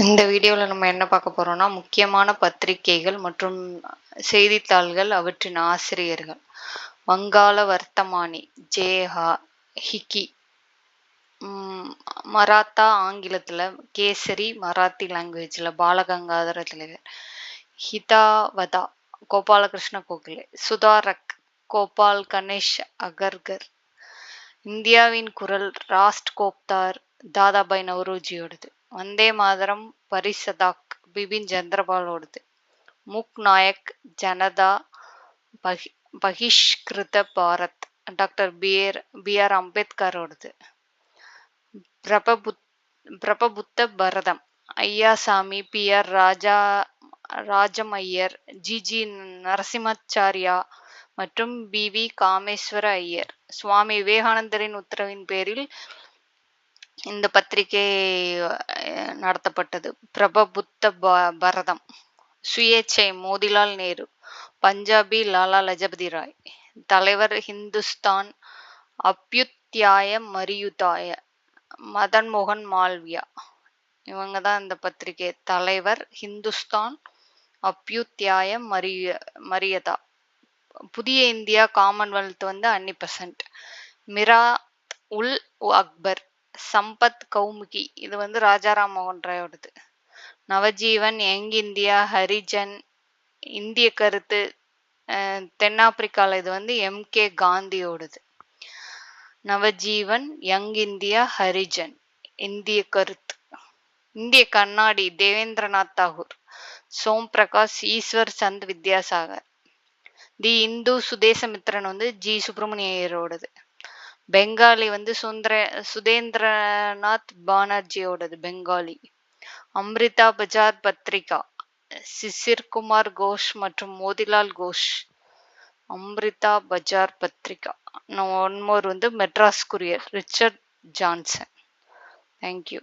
இந்த வீடியோவில் நம்ம என்ன பார்க்க போறோம்னா, முக்கியமான பத்திரிகைகள் மற்றும் செய்தித்தாள்கள், அவற்றின் ஆசிரியர்கள். வங்காள வர்த்தமானி ஜே.ஹா. ஹிக்கி. மராத்தா ஆங்கிலத்தில் கேசரி, மராத்தி லாங்குவேஜில் பாலகங்காதர திலகர். ஹிதாவதா கோபாலகிருஷ்ண கோகலே. சுதாரக் கோபால் கணேஷ் அகர்கர். இந்தியாவின் குரல் ராஸ்ட் கோப்தார் தாதாபாய் நவ்ரோஜியோடது. வந்தே மாதரம் பரிசதாக் பிபின் சந்திரபாலோடது. முக் நாயக் ஜனதா பகிஷ்கிருத பாரத் டாக்டர் பி.ஆர். அம்பேத்கரோடது. பிரபபுத்த பரதம் ஐயாசாமி, பி.ஆர். ராஜமையர், ஜி. நரசிம்மாச்சாரியா மற்றும் பி.வி. காமேஸ்வர ஐயர். சுவாமி விவேகானந்தரின் உத்தரவின் பேரில் இந்த பத்திரிகை நடத்தப்பட்டது. பிரபபுத்த பரதம். சுயேச்சை மோதிலால் நேரு. பஞ்சாபி லாலா லஜபதி ராய். தலைவர் ஹிந்துஸ்தான் அப்யுத்யாய மரியுதாய மதன் மோகன் மால்வியா. இவங்க தான் இந்த பத்திரிகை தலைவர். ஹிந்துஸ்தான் அப்யுத்யாய மரியதா. புதிய India Commonwealth Annie Besant. Mirat ul Akbar. Sambad Kaumudi, இது ராஜாராம் மோகன் ராயோடது. Navajivan, young India, Harijan. இந்திய கருத்து தென்னாப்பிரிக்கால இது எம்.கே. காந்தியோடது. Navajivan, young India, Harijan. இந்திய கருத்து. இந்திய கண்ணாடி தேவேந்திரநாத் தாகூர். சோம் பிரகாஷ், ஈஸ்வர் சந்த் வித்யாசாகர். The Hindu Swadesamitran G. சுப்பிரமணிய ஐயரோடது. பெங்காலி சுதேந்திரநாத் பானர்ஜியோடது பெங்காலி. அம்ரிதா பஜார் பத்ரிகா சிசிர் குமார் கோஷ் மற்றும் Motilal Ghosh. Amrita Bazar Patrika. One more Madras Courier Richard Johnson. Thank you.